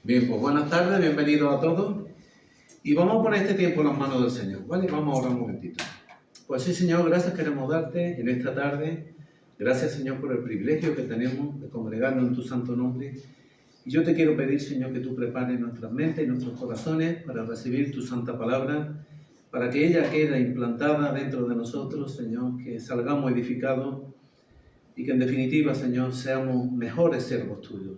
Bien, pues buenas tardes, bienvenidos a todos. Y vamos a poner este tiempo en las manos del Señor, ¿vale? Vamos a orar un momentito. Pues sí, Señor, gracias queremos darte en esta tarde. Gracias, Señor, por el privilegio que tenemos de congregarnos en tu santo nombre. Y yo te quiero pedir, Señor, que tú prepares nuestras mentes y nuestros corazones para recibir tu santa palabra, para que ella quede implantada dentro de nosotros, Señor, que salgamos edificados y que en definitiva, Señor, seamos mejores siervos tuyos.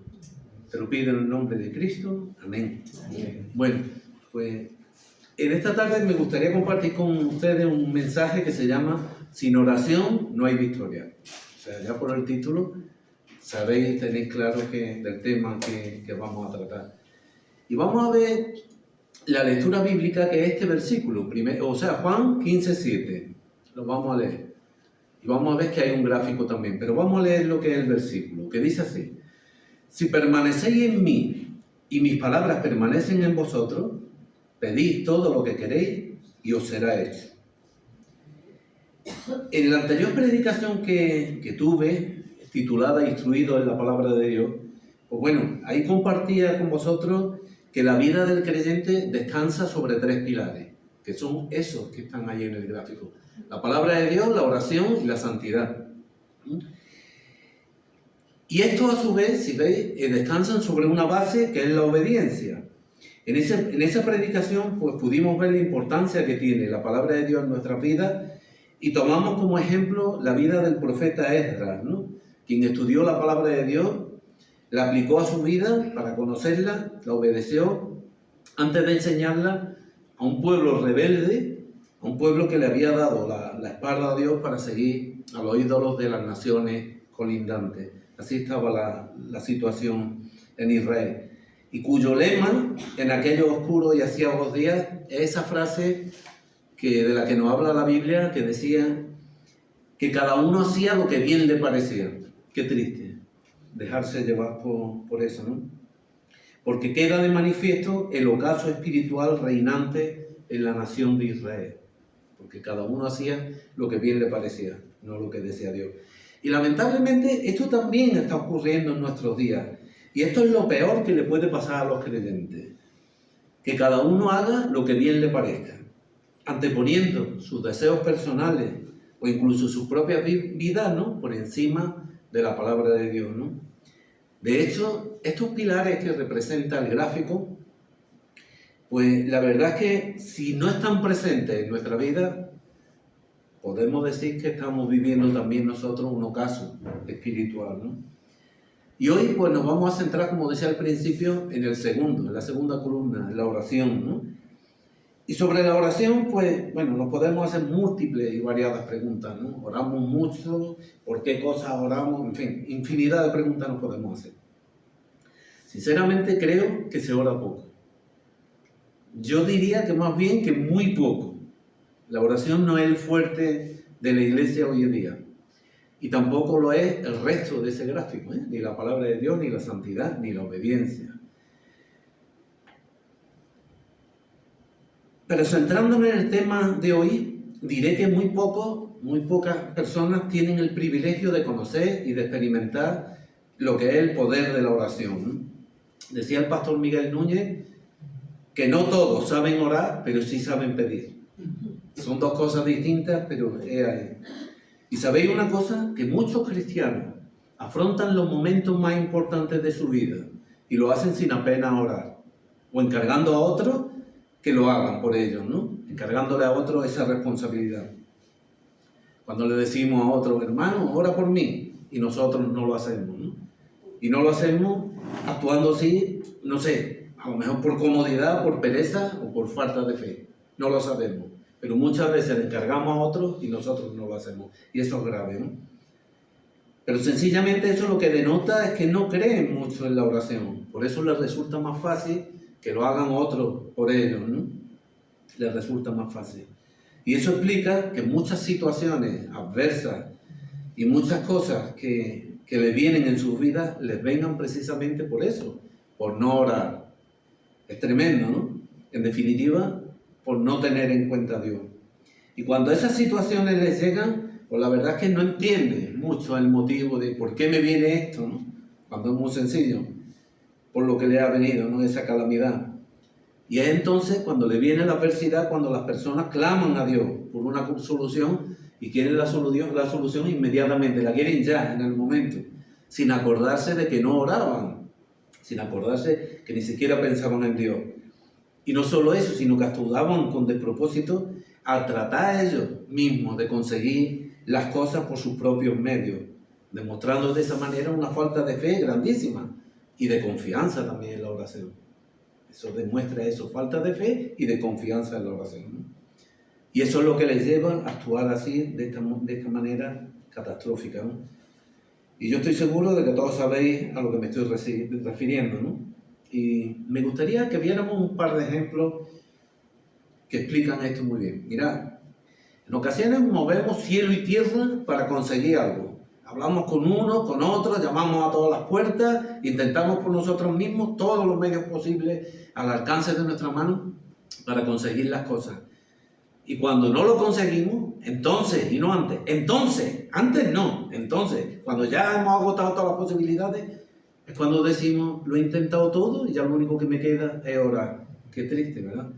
Te lo pido en el nombre de Cristo. Amén. Amén. Bueno, pues en esta tarde me gustaría compartir con ustedes un mensaje que se llama Sin oración no hay victoria. O sea, ya por el título sabéis, tenéis claro del tema que vamos a tratar. Y vamos a ver la lectura bíblica que es este versículo, Juan 15:7. Lo vamos a leer. Y vamos a ver que hay un gráfico también, pero vamos a leer lo que es el versículo, que dice así: si permanecéis en mí y mis palabras permanecen en vosotros, pedid todo lo que queréis y os será hecho. En la anterior predicación que tuve, titulada Instruido en la Palabra de Dios, pues bueno, ahí compartía con vosotros que la vida del creyente descansa sobre 3 pilares, que son esos que están ahí en el gráfico: la palabra de Dios, la oración y la santidad. Y estos, a su vez, si veis, descansan sobre una base que es la obediencia. En esa predicación pues pudimos ver la importancia que tiene la palabra de Dios en nuestras vidas y tomamos como ejemplo la vida del profeta Esdras, ¿no? Quien estudió la palabra de Dios, la aplicó a su vida para conocerla, la obedeció antes de enseñarla a un pueblo rebelde, a un pueblo que le había dado la espalda a Dios para seguir a los ídolos de las naciones colindantes. Así estaba la situación en Israel. Y cuyo lema, en aquellos oscuros y aciagos días, es esa frase de la que nos habla la Biblia, que decía que cada uno hacía lo que bien le parecía. Qué triste dejarse llevar por eso, ¿no? Porque queda de manifiesto el ocaso espiritual reinante en la nación de Israel. Porque cada uno hacía lo que bien le parecía, no lo que decía Dios. Y lamentablemente esto también está ocurriendo en nuestros días. Y esto es lo peor que le puede pasar a los creyentes. Que cada uno haga lo que bien le parezca, anteponiendo sus deseos personales o incluso sus propias vidas, ¿no?, por encima de la palabra de Dios, ¿no? De hecho, estos pilares que representa el gráfico, pues la verdad es que si no están presentes en nuestra vida, podemos decir que estamos viviendo también nosotros un ocaso espiritual, ¿no? Y hoy pues nos vamos a centrar, como decía al principio, en la segunda columna, en la oración, ¿no? Y sobre la oración, pues, bueno, nos podemos hacer múltiples y variadas preguntas, ¿no? Oramos mucho, ¿por qué cosas oramos? En fin, infinidad de preguntas nos podemos hacer. Sinceramente creo que se ora poco. Yo diría que más bien que muy poco. La oración no es el fuerte de la iglesia hoy en día. Y tampoco lo es el resto de ese gráfico, ¿eh? Ni la palabra de Dios, ni la santidad, ni la obediencia. Pero centrándome en el tema de hoy, diré que muy pocas personas tienen el privilegio de conocer y de experimentar lo que es el poder de la oración, ¿no? Decía el pastor Miguel Núñez que no todos saben orar, pero sí saben pedir. Son dos cosas distintas, pero es ahí. Y sabéis una cosa, que muchos cristianos afrontan los momentos más importantes de su vida y lo hacen sin apenas orar, o encargando a otros que lo hagan por ellos, ¿no? Encargándole a otros esa responsabilidad. Cuando le decimos a otros, hermano, ora por mí, y nosotros no lo hacemos, ¿no? Y no lo hacemos actuando así, no sé, a lo mejor por comodidad, por pereza o por falta de fe. No lo sabemos. Pero muchas veces le encargamos a otros y nosotros no lo hacemos. Y eso es grave, ¿no? Pero sencillamente eso lo que denota es que no creen mucho en la oración. Por eso les resulta más fácil que lo hagan otros por ellos, ¿no? Les resulta más fácil. Y eso explica que muchas situaciones adversas y muchas cosas que les vienen en sus vidas les vengan precisamente por eso, por no orar. Es tremendo, ¿no? En definitiva, por no tener en cuenta a Dios. Y cuando esas situaciones les llegan, pues la verdad es que no entienden mucho el motivo de por qué me viene esto, ¿no? Cuando es muy sencillo. por lo que le ha venido, ¿no? Esa calamidad. Y es entonces cuando le viene la adversidad, cuando las personas claman a Dios por una solución y quieren la solución inmediatamente, la quieren ya, en el momento, sin acordarse de que no oraban, sin acordarse que ni siquiera pensaban en Dios. Y no solo eso, sino que actuaban con despropósito al tratar ellos mismos de conseguir las cosas por sus propios medios, demostrando de esa manera una falta de fe grandísima y de confianza también en la oración. Eso demuestra eso, falta de fe y de confianza en la oración, ¿no? Y eso es lo que les lleva a actuar así, de esta manera catastrófica, ¿no? Y yo estoy seguro de que todos sabéis a lo que me estoy refiriendo, ¿no? Y me gustaría que viéramos un par de ejemplos que explican esto muy bien. Mirad, en ocasiones movemos cielo y tierra para conseguir algo. Hablamos con uno, con otro, llamamos a todas las puertas, intentamos por nosotros mismos todos los medios posibles al alcance de nuestra mano para conseguir las cosas. Y cuando no lo conseguimos, entonces, y no antes, antes no, cuando ya hemos agotado todas las posibilidades, es cuando decimos, lo he intentado todo y ya lo único que me queda es orar. Qué triste, ¿verdad?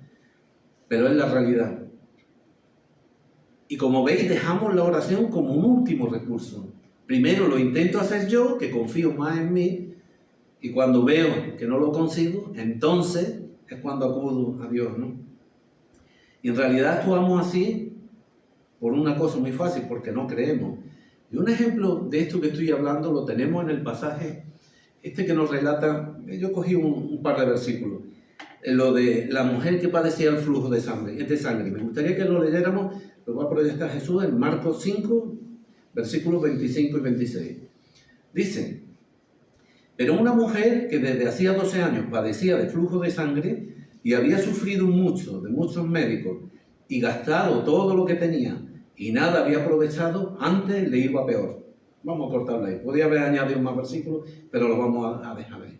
Pero es la realidad. Y como veis, dejamos la oración como un último recurso. Primero lo intento hacer yo, que confío más en mí, y cuando veo que no lo consigo, entonces es cuando acudo a Dios, ¿no? Y en realidad actuamos así por una cosa muy fácil, porque no creemos. Y un ejemplo de esto que estoy hablando lo tenemos en el pasaje que nos relata, yo cogí un par de versículos, lo de la mujer que padecía el flujo de sangre. Me gustaría que lo leyéramos, lo va a proyectar Jesús en Marcos 5, versículos 25 y 26. Dice, pero una mujer que desde hacía 12 años padecía de flujo de sangre y había sufrido mucho de muchos médicos y gastado todo lo que tenía y nada había aprovechado, antes le iba peor. Vamos a cortarla ahí. Podría haber añadido más versículos, pero lo vamos a dejar ahí.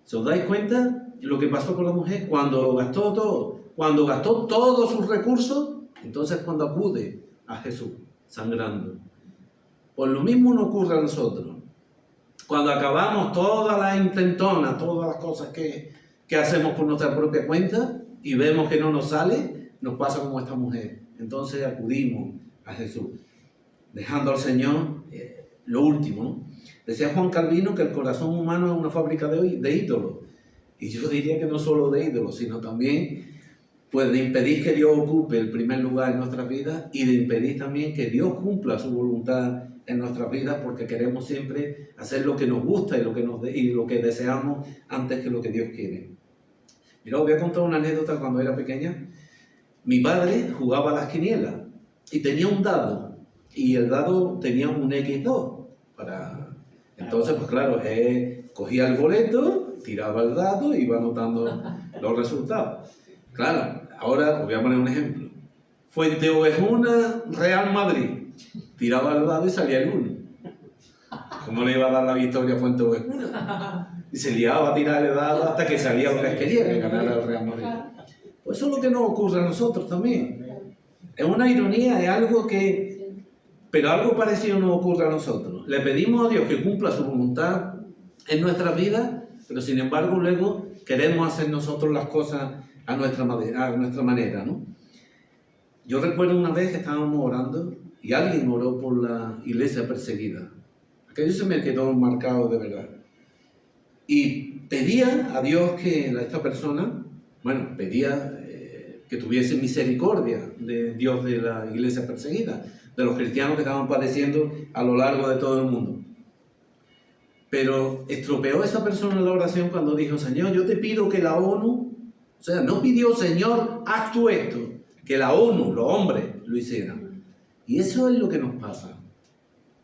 ¿Se os dais cuenta lo que pasó con la mujer? Cuando lo gastó todo, cuando gastó todos sus recursos, entonces cuando acude a Jesús, sangrando. Pues lo mismo nos ocurre a nosotros. Cuando acabamos todas las intentonas, todas las cosas que hacemos por nuestra propia cuenta y vemos que no nos sale, nos pasa como esta mujer. Entonces acudimos a Jesús, dejando al Señor lo último, ¿no? Decía Juan Calvino que el corazón humano es una fábrica de ídolos. Y yo diría que no solo de ídolos, sino también pues de impedir que Dios ocupe el primer lugar en nuestras vidas y de impedir también que Dios cumpla su voluntad en nuestras vidas, porque queremos siempre hacer lo que nos gusta y lo que deseamos antes que lo que Dios quiere. Mira, os voy a contar una anécdota. Cuando era pequeña, mi padre jugaba a las quinielas y tenía un dado, y el dado tenía un X2 entonces, pues claro, cogía el boleto, tiraba el dado y iba anotando los resultados. Claro, ahora os voy a poner un ejemplo. Fuente Ovejuna, Real Madrid. Tiraba el dado y salía el 1. ¿Cómo le iba a dar la victoria a Fuente Ovejuna? Y se liaba a tirar el dado hasta que salía lo que quería, que ganara el Real Madrid. Pues eso es lo que nos ocurre a nosotros también. Es una ironía, es algo que... Pero algo parecido nos ocurre a nosotros. Le pedimos a Dios que cumpla su voluntad en nuestras vidas, pero sin embargo luego queremos hacer nosotros las cosas a nuestra manera, ¿no? Yo recuerdo una vez que estábamos orando y alguien oró por la iglesia perseguida. Aquello se me quedó marcado de verdad. Y pedía a Dios que esta persona, pedía que tuviese misericordia de Dios de la iglesia perseguida, de los cristianos que estaban padeciendo a lo largo de todo el mundo. Pero estropeó esa persona la oración cuando dijo, Señor, yo te pido que la ONU, o sea, no pidió, Señor, haz tú esto, que la ONU, los hombres, lo hicieran. Y eso es lo que nos pasa.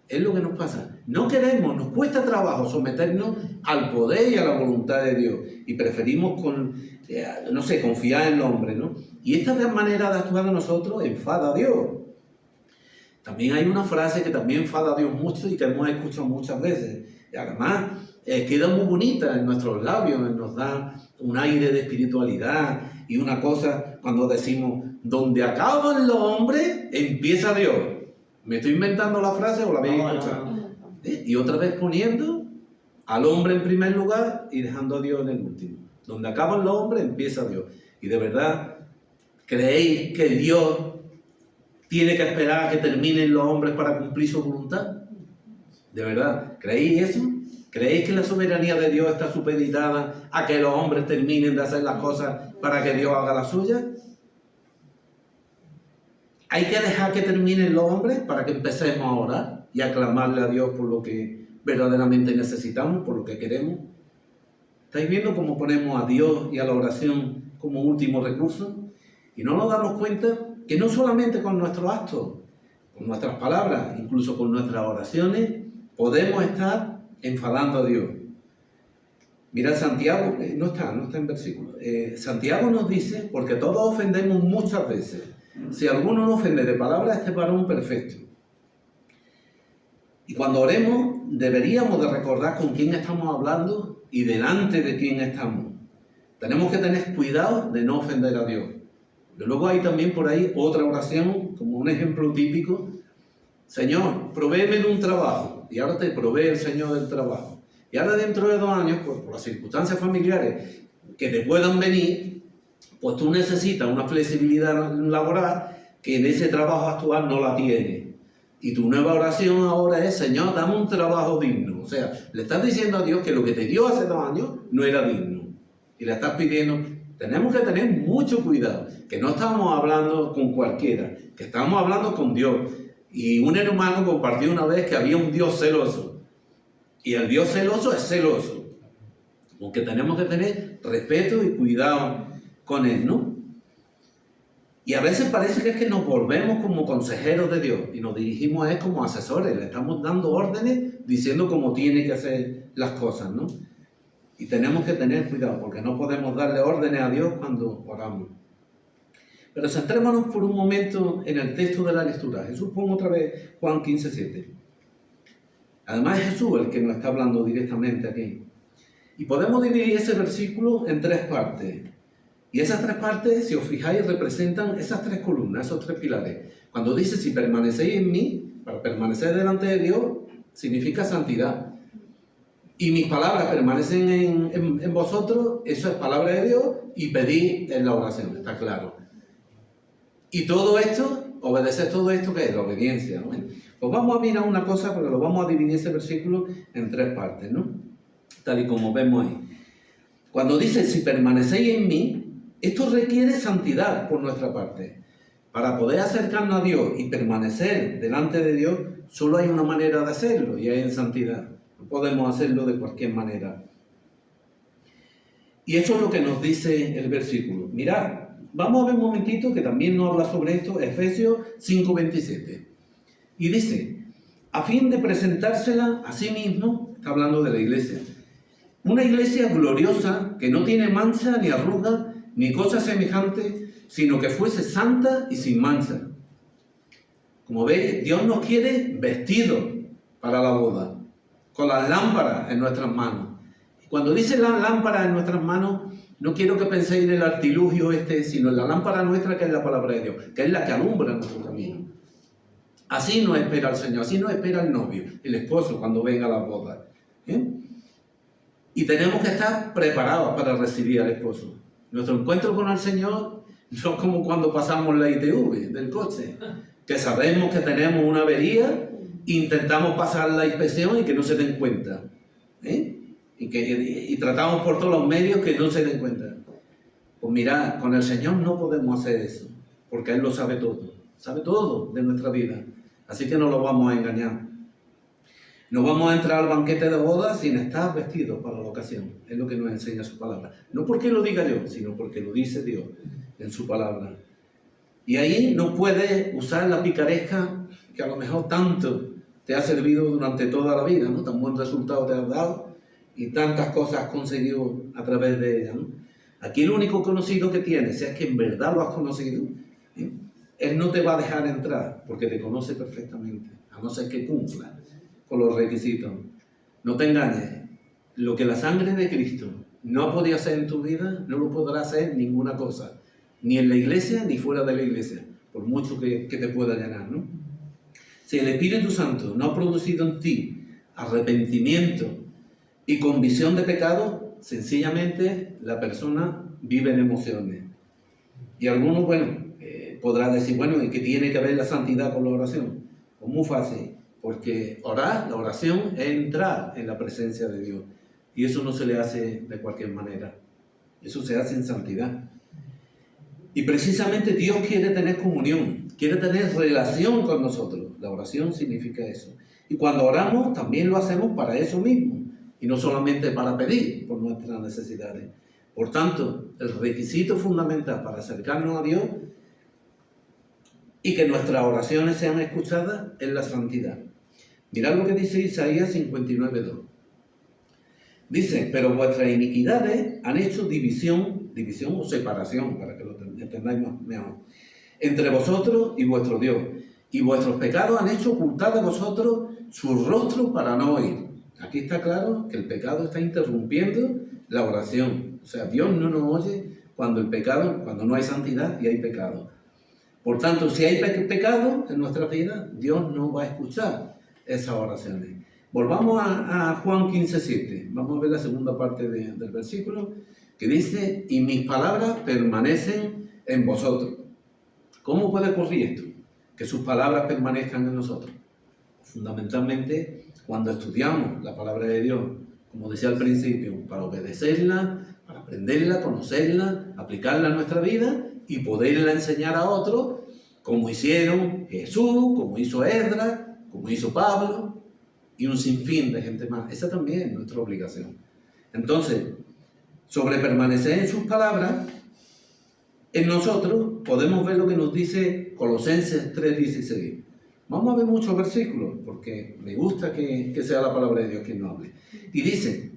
Es lo que nos pasa. No queremos, nos cuesta trabajo someternos al poder y a la voluntad de Dios. Y preferimos confiar en el hombre, ¿no? Y esta manera de actuar de nosotros enfada a Dios. También hay una frase que también enfada a Dios mucho y que hemos escuchado muchas veces. Y además, queda muy bonita en nuestros labios, nos da un aire de espiritualidad y una cosa cuando decimos, donde acaban los hombres, empieza Dios. ¿Me estoy inventando la frase o la habéis escuchado? Y otra vez poniendo al hombre en primer lugar y dejando a Dios en el último. Donde acaban los hombres, empieza Dios. Y de verdad, ¿creéis que Dios tiene que esperar a que terminen los hombres para cumplir su voluntad? ¿De verdad? ¿Creéis eso? ¿Creéis que la soberanía de Dios está supeditada a que los hombres terminen de hacer las cosas para que Dios haga la suya? Hay que dejar que terminen los hombres para que empecemos a orar y a clamarle a Dios por lo que verdaderamente necesitamos, por lo que queremos. ¿Estáis viendo cómo ponemos a Dios y a la oración como último recurso? Y no nos damos cuenta que no solamente con nuestros actos, con nuestras palabras, incluso con nuestras oraciones, podemos estar enfadando a Dios. Mira, Santiago, no está en versículo. Santiago nos dice, porque todos ofendemos muchas veces. Si alguno no ofende de palabra, este varón perfecto. Y cuando oremos, deberíamos de recordar con quién estamos hablando y delante de quién estamos. Tenemos que tener cuidado de no ofender a Dios. Pero luego hay también por ahí otra oración, como un ejemplo típico. Señor, provéeme de un trabajo. Y ahora te provee el Señor del trabajo. Y ahora dentro de 2 años, por las circunstancias familiares que te puedan venir, pues tú necesitas una flexibilidad laboral que en ese trabajo actual no la tienes. Y tu nueva oración ahora es, Señor, dame un trabajo digno. O sea, le estás diciendo a Dios que lo que te dio hace 2 años no era digno. Y le estás pidiendo, tenemos que tener mucho cuidado, que no estamos hablando con cualquiera, que estamos hablando con Dios. Y un hermano compartió una vez que había un Dios celoso. Y el Dios celoso es celoso. Porque tenemos que tener respeto y cuidado con Él, ¿no? Y a veces parece que es que nos volvemos como consejeros de Dios y nos dirigimos a Él como asesores. Le estamos dando órdenes diciendo cómo tiene que hacer las cosas, ¿no? Y tenemos que tener cuidado porque no podemos darle órdenes a Dios cuando oramos. Pero centrémonos por un momento en el texto de la lectura. Jesús pone otra vez Juan 15:7. Además es Jesús el que nos está hablando directamente aquí. Y podemos dividir ese versículo en 3 partes. Y esas 3 partes, si os fijáis, representan esas 3 columnas, esos 3 pilares. Cuando dice, si permanecéis en mí, para permanecer delante de Dios, significa santidad. Y mis palabras permanecen en vosotros, eso es palabra de Dios, y pedid en la oración, está claro. Y todo esto, obedecer todo esto, ¿qué es? La obediencia, ¿no? Pues vamos a mirar una cosa, porque lo vamos a dividir ese versículo en 3 partes, ¿no? Tal y como vemos ahí. Cuando dice, si permanecéis en mí, esto requiere santidad por nuestra parte. Para poder acercarnos a Dios y permanecer delante de Dios, solo hay una manera de hacerlo, y es en santidad. No podemos hacerlo de cualquier manera. Y eso es lo que nos dice el versículo. Mirad, vamos a ver un momentito que también nos habla sobre esto, Efesios 5:27. Y dice, a fin de presentársela a sí mismo, está hablando de la iglesia, una iglesia gloriosa que no tiene mancha ni arruga ni cosa semejante, sino que fuese santa y sin mancha. Como veis, Dios nos quiere vestidos para la boda, con las lámparas en nuestras manos. Y cuando dice las lámparas en nuestras manos, no quiero que penséis en el artilugio sino en la lámpara nuestra, que es la palabra de Dios, que es la que alumbra nuestro camino. Así nos espera el Señor, así nos espera el novio, el esposo, cuando venga a la boda. Y tenemos que estar preparados para recibir al esposo. Nuestro encuentro con el Señor no es como cuando pasamos la ITV del coche, que sabemos que tenemos una avería, intentamos pasar la inspección y que no se den cuenta. Y tratamos por todos los medios que no se den cuenta. Pues mirad, con el Señor no podemos hacer eso, porque Él lo sabe todo de nuestra vida. Así que no lo vamos a engañar. No vamos a entrar al banquete de boda sin estar vestidos para la ocasión. Es lo que nos enseña su palabra. No porque lo diga yo, sino porque lo dice Dios en su palabra. Y ahí no puedes usar la picaresca que a lo mejor tanto te ha servido durante toda la vida, ¿no? Tan buen resultado te has dado y tantas cosas has conseguido a través de ella, ¿no? Aquí el único conocido que tienes, si es que en verdad lo has conocido, Él no te va a dejar entrar porque te conoce perfectamente, a no ser que cumpla con los requisitos. No te engañes, lo que la sangre de Cristo no ha podido hacer en tu vida, no lo podrá hacer ninguna cosa, ni en la iglesia ni fuera de la iglesia, por mucho que te pueda llenar, ¿no? Si el Espíritu Santo no ha producido en ti arrepentimiento Y con visión de pecado, sencillamente la persona vive en emociones. Y algunos, podrán decir, ¿y qué tiene que ver la santidad con la oración? Pues muy fácil, porque orar, la oración es entrar en la presencia de Dios. Y eso no se le hace de cualquier manera. Eso se hace en santidad. Y precisamente Dios quiere tener comunión, quiere tener relación con nosotros. La oración significa eso. Y cuando oramos, también lo hacemos para eso mismo. Y no solamente para pedir por nuestras necesidades. Por tanto, el requisito fundamental para acercarnos a Dios y que nuestras oraciones sean escuchadas es la santidad. Mirad lo que dice Isaías 59:2. Dice, pero vuestras iniquidades han hecho división o separación, para que lo entendáis mejor, entre vosotros y vuestro Dios. Y vuestros pecados han hecho ocultar de vosotros su rostro para no oír. Aquí está claro que el pecado está interrumpiendo la oración. O sea, Dios no nos oye cuando no hay santidad y hay pecado. Por tanto, si hay pecado en nuestra vida, Dios no va a escuchar esas oraciones. Volvamos a Juan 15:7. Vamos a ver la segunda parte del versículo, que dice, y mis palabras permanecen en vosotros. ¿Cómo puede ocurrir esto? Que sus palabras permanezcan en nosotros. Fundamentalmente, cuando estudiamos la palabra de Dios, como decía al principio, para obedecerla, para aprenderla, conocerla, aplicarla a nuestra vida y poderla enseñar a otros, como hicieron Jesús, como hizo Esdras, como hizo Pablo y un sinfín de gente más. Esa también es nuestra obligación. Entonces, sobre permanecer en sus palabras, en nosotros podemos ver lo que nos dice Colosenses 3:16. Vamos a ver muchos versículos, porque me gusta que sea la palabra de Dios quien nos hable. Y dice,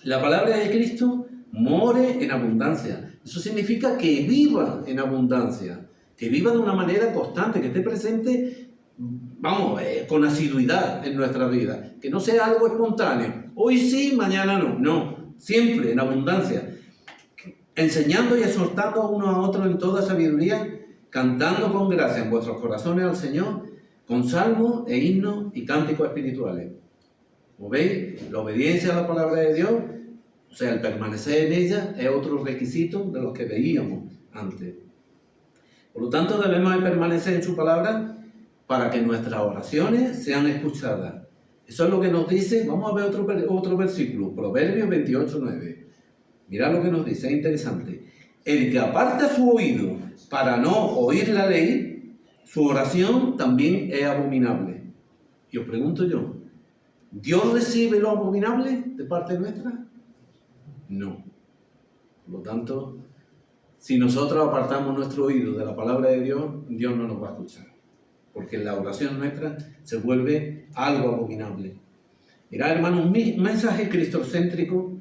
la palabra de Cristo more en abundancia. Eso significa que viva en abundancia, que viva de una manera constante, que esté presente, con asiduidad en nuestra vida, que no sea algo espontáneo. Hoy sí, mañana no, siempre en abundancia. Enseñando y exhortando uno a otro en toda sabiduría, cantando con gracia en vuestros corazones al Señor, con salmos e himnos y cánticos espirituales. Como veis, la obediencia a la palabra de Dios, o sea, el permanecer en ella, es otro requisito de los que veíamos antes. Por lo tanto, debemos de permanecer en su palabra para que nuestras oraciones sean escuchadas. Eso es lo que nos dice, vamos a ver otro versículo, Proverbios 28:9. Mirad lo que nos dice, es interesante. El que aparta su oído para no oír la ley, su oración también es abominable. Y os pregunto yo, ¿Dios recibe lo abominable de parte nuestra? No. Por lo tanto, si nosotros apartamos nuestro oído de la palabra de Dios, Dios no nos va a escuchar. Porque la oración nuestra se vuelve algo abominable. Mirad, hermanos, un mensaje cristocéntrico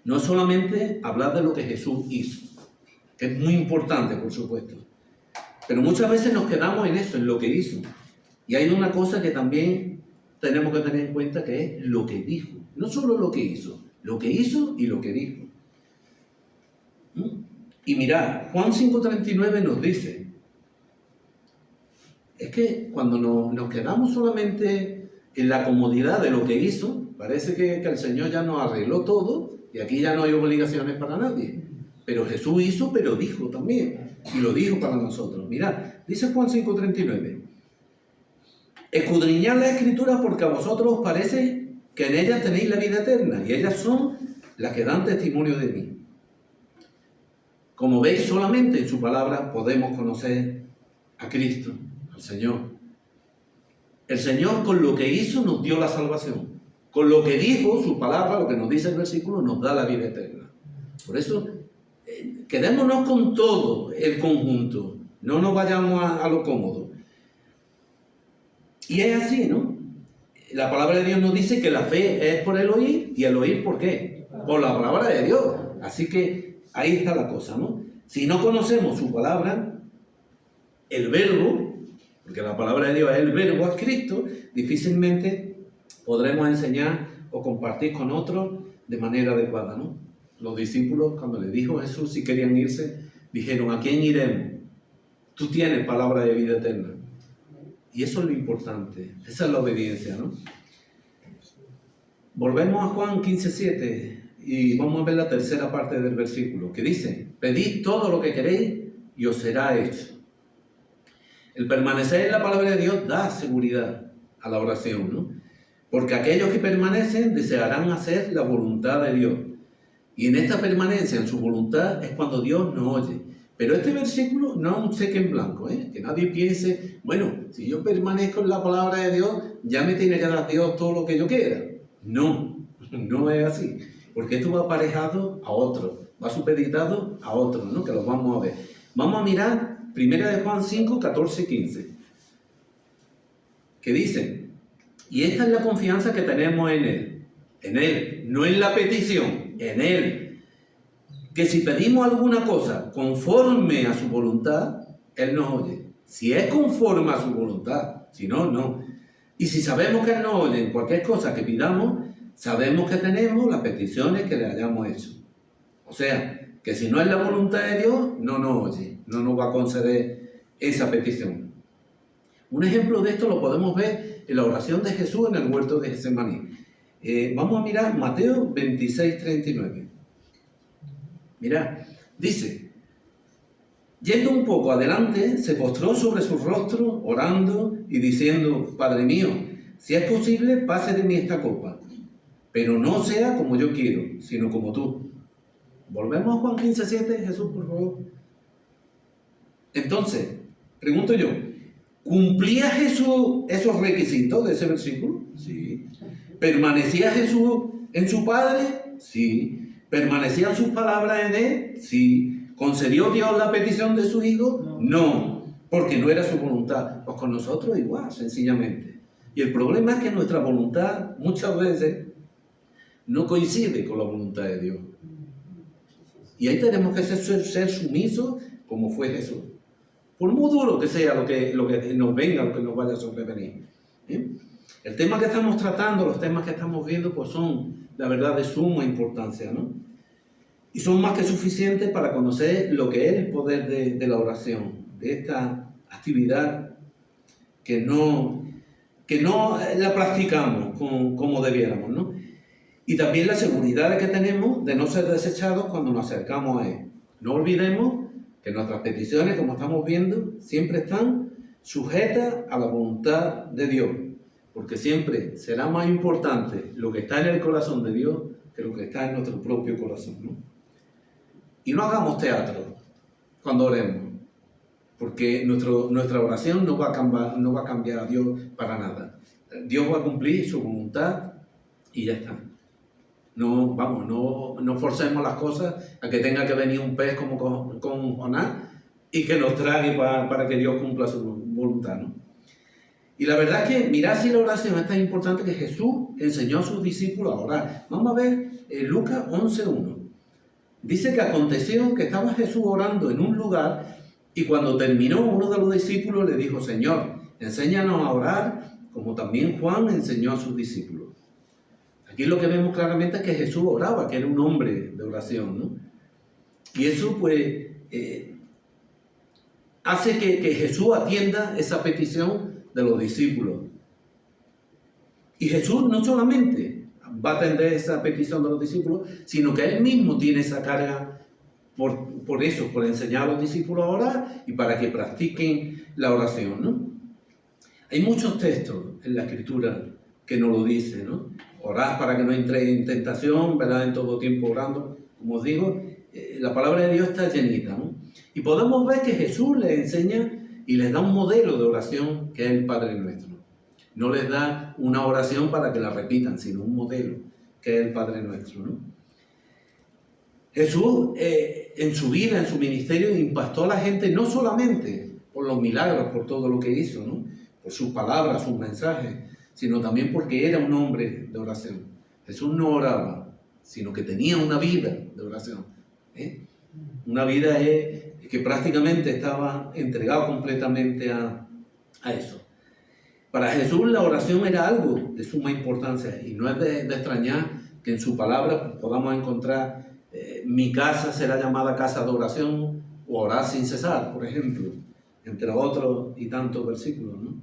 no es solamente hablar de lo que Jesús hizo, que es muy importante, por supuesto, pero muchas veces nos quedamos en eso, en lo que hizo. Y hay una cosa que también tenemos que tener en cuenta, que es lo que dijo. No solo lo que hizo y lo que dijo. Y mirad, Juan 5:39 nos dice, es que cuando nos quedamos solamente en la comodidad de lo que hizo, parece que el Señor ya nos arregló todo y aquí ya no hay obligaciones para nadie. Pero Jesús hizo, pero dijo también. Y lo dijo para nosotros. Mirad, dice Juan 5:39. Escudriñad la Escritura porque a vosotros os parece que en ellas tenéis la vida eterna y ellas son las que dan testimonio de mí. Como veis, solamente en su palabra podemos conocer a Cristo, al Señor. El Señor, con lo que hizo, nos dio la salvación. Con lo que dijo, su palabra, lo que nos dice el versículo, nos da la vida eterna. Por eso, quedémonos con todo el conjunto. No nos vayamos a lo cómodo. Y es así, ¿no? La palabra de Dios nos dice que la fe es por el oír, y el oír, ¿por qué? Por la palabra de Dios. Así que ahí está la cosa, ¿no? Si no conocemos su palabra, el verbo, porque la palabra de Dios es el verbo, es Cristo, difícilmente podremos enseñar o compartir con otros de manera adecuada, ¿no? Los discípulos, cuando le dijo Jesús si querían irse, dijeron, ¿a quién iremos? Tú tienes palabra de vida eterna. Y eso es lo importante, esa es la obediencia, ¿no? Volvemos a Juan 15:7 y vamos a ver la tercera parte del versículo, que dice: pedid todo lo que queréis y os será hecho. El permanecer en la palabra de Dios da seguridad a la oración, ¿no? Porque aquellos que permanecen desearán hacer la voluntad de Dios. Y en esta permanencia en su voluntad es cuando Dios nos oye. Pero este versículo no es un cheque en blanco, ¿eh? Que nadie piense, bueno, si yo permanezco en la palabra de Dios, ya me tiene que dar Dios todo lo que yo quiera. No, no es así. Porque esto va aparejado a otro, va supeditado a otro, ¿no? Que lo vamos a ver. Vamos a mirar 1 de Juan 5, 14 y 15. Que dice: y esta es la confianza que tenemos en Él, no en la petición, en Él, que si pedimos alguna cosa conforme a su voluntad, Él nos oye. Si es conforme a su voluntad, si no, no. Y si sabemos que Él nos oye en cualquier cosa que pidamos, sabemos que tenemos las peticiones que le hayamos hecho. O sea, que si no es la voluntad de Dios, no nos oye, no nos va a conceder esa petición. Un ejemplo de esto lo podemos ver en la oración de Jesús en el huerto de Getsemaní. Vamos a mirar Mateo 26, 39. Mirad, dice: yendo un poco adelante, se postró sobre su rostro, orando y diciendo: Padre mío, si es posible, pase de mí esta copa, pero no sea como yo quiero, sino como tú. Volvemos a Juan 15:7, Jesús, por favor. Entonces, pregunto yo, ¿cumplía Jesús esos requisitos de ese versículo? Sí. ¿Permanecía Jesús en su Padre? Sí. ¿Permanecían sus palabras en Él? Sí. ¿Concedió Dios la petición de su Hijo? No, porque no era su voluntad. Pues con nosotros igual, sencillamente. Y el problema es que nuestra voluntad muchas veces no coincide con la voluntad de Dios. Y ahí tenemos que ser sumisos como fue Jesús. Por muy duro que sea lo que nos venga, lo que nos vaya a sobrevenir. El tema que estamos tratando, los temas que estamos viendo, pues son, la verdad, de suma importancia, ¿no? Y son más que suficientes para conocer lo que es el poder de la oración, de esta actividad que no la practicamos como debiéramos, ¿no? Y también la seguridad que tenemos de no ser desechados cuando nos acercamos a Él. No olvidemos que nuestras peticiones, como estamos viendo, siempre están sujetas a la voluntad de Dios, porque siempre será más importante lo que está en el corazón de Dios que lo que está en nuestro propio corazón, ¿no? Y no hagamos teatro cuando oremos, porque nuestra oración no va a cambiar a Dios para nada. Dios va a cumplir su voluntad y ya está. No forcemos las cosas a que tenga que venir un pez como con Jonás y que nos trague para que Dios cumpla su voluntad, ¿no? Y la verdad es que mirad si la oración es tan importante que Jesús enseñó a sus discípulos a orar. Vamos a ver Lucas 11:1. Dice que aconteció que estaba Jesús orando en un lugar y cuando terminó, uno de los discípulos le dijo: Señor, enséñanos a orar como también Juan enseñó a sus discípulos. Aquí lo que vemos claramente es que Jesús oraba, que era un hombre de oración, ¿no? Y eso pues hace que Jesús atienda esa petición de los discípulos. Y Jesús no solamente va a atender esa petición de los discípulos, sino que Él mismo tiene esa carga por eso, por enseñar a los discípulos a orar y para que practiquen la oración, ¿no? Hay muchos textos en la Escritura que nos lo dicen, ¿no? Orad para que no entréis en tentación, ¿verdad? En todo tiempo orando. Como os digo, la palabra de Dios está llenita, ¿no? Y podemos ver que Jesús les enseña y les da un modelo de oración que es el Padre Nuestro. No les da una oración para que la repitan, sino un modelo que es el Padre Nuestro, ¿no? Jesús en su vida, en su ministerio, impactó a la gente no solamente por los milagros, por todo lo que hizo, ¿no? Por sus palabras, sus mensajes, sino también porque era un hombre de oración. Jesús no oraba, sino que tenía una vida de oración. Una vida que prácticamente estaba entregado completamente a eso. Para Jesús la oración era algo de suma importancia y no es de extrañar que en su palabra podamos encontrar mi casa será llamada casa de oración o orar sin cesar, por ejemplo, entre otros y tantos versículos, ¿no?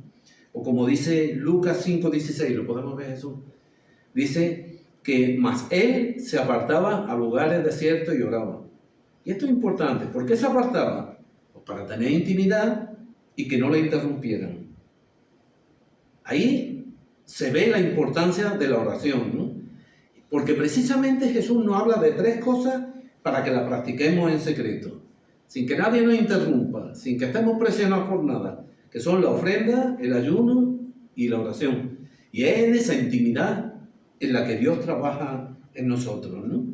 O como dice Lucas 5:16, lo podemos ver Jesús. Dice que más él se apartaba a lugares desiertos y oraba. Y esto es importante. ¿Por qué se apartaba? Pues para tener intimidad y que no le interrumpieran. Ahí se ve la importancia de la oración, ¿no? Porque precisamente Jesús nos habla de 3 cosas para que la practiquemos en secreto, sin que nadie nos interrumpa, sin que estemos presionados por nada, que son la ofrenda, el ayuno y la oración. Y es en esa intimidad en la que Dios trabaja en nosotros, ¿no?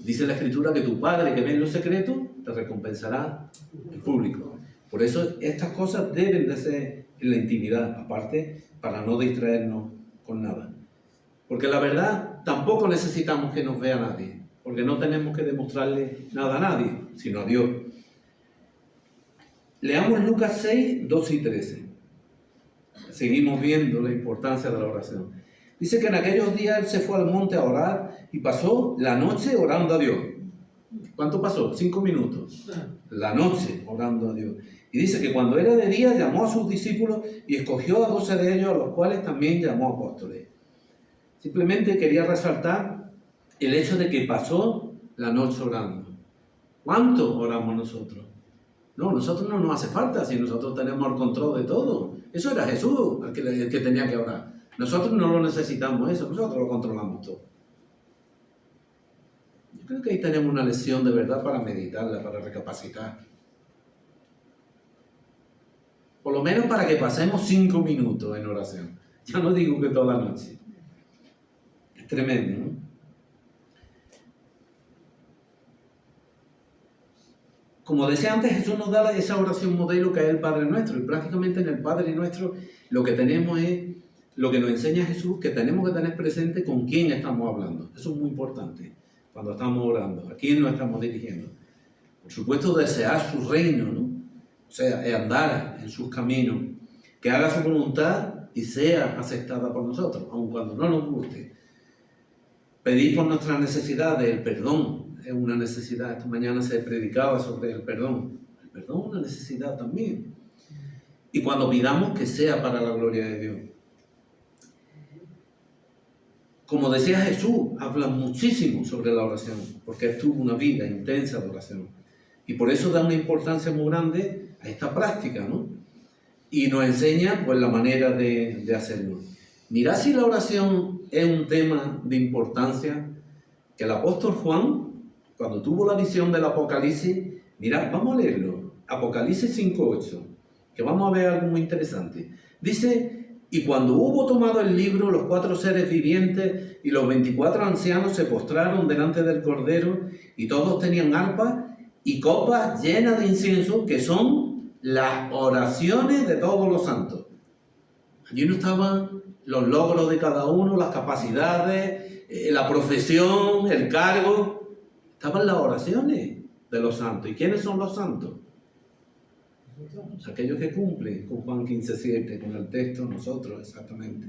Dice la Escritura que tu Padre que ve en lo secreto te recompensará en público. Por eso estas cosas deben de ser en la intimidad, aparte para no distraernos con nada. Porque la verdad, tampoco necesitamos que nos vea nadie, porque no tenemos que demostrarle nada a nadie, sino a Dios. Leamos Lucas 6, 12 y 13. Seguimos viendo la importancia de la oración. Dice que en aquellos días él se fue al monte a orar y pasó la noche orando a Dios. ¿Cuánto pasó? 5 minutos. La noche orando a Dios. Y dice que cuando era de día llamó a sus discípulos y escogió a 12 de ellos, a los cuales también llamó apóstoles. Simplemente quería resaltar el hecho de que pasó la noche orando. ¿Cuánto oramos nosotros? No, nosotros no nos hace falta si nosotros tenemos el control de todo. Eso era Jesús el que tenía que orar. Nosotros no lo necesitamos eso, nosotros lo controlamos todo. Yo creo que ahí tenemos una lección de verdad para meditarla, para recapacitar. Por lo menos para que pasemos 5 minutos en oración. Ya no digo que toda la noche. Es tremendo, ¿no? Como decía antes, Jesús nos da esa oración modelo que es el Padre Nuestro. Y prácticamente en el Padre Nuestro lo que tenemos es lo que nos enseña Jesús, que tenemos que tener presente con quién estamos hablando. Eso es muy importante cuando estamos orando, a quién nos estamos dirigiendo. Por supuesto, desear su reino, ¿no? O sea, andar en sus caminos, que haga su voluntad y sea aceptada por nosotros, aun cuando no nos guste. Pedir por nuestras necesidades, el perdón es una necesidad. Esta mañana se predicaba sobre el perdón. El perdón es una necesidad también. Y cuando pidamos, que sea para la gloria de Dios. Como decía Jesús, habla muchísimo sobre la oración, porque él tuvo una vida intensa de oración. Y por eso da una importancia muy grande a esta práctica, ¿no? Y nos enseña, pues, la manera de hacerlo. Mirad si la oración es un tema de importancia, que el apóstol Juan, cuando tuvo la visión del Apocalipsis, mirad, vamos a leerlo, Apocalipsis 5:8, que vamos a ver algo muy interesante. Dice: y cuando hubo tomado el libro, los 4 seres vivientes y los 24 ancianos se postraron delante del Cordero, y todos tenían arpas y copas llenas de incienso, que son las oraciones de todos los santos. Allí no estaban los logros de cada uno, las capacidades, la profesión, el cargo. Estaban las oraciones de los santos. ¿Y quiénes son los santos? Aquellos que cumplen con Juan 15:7, con el texto, nosotros exactamente.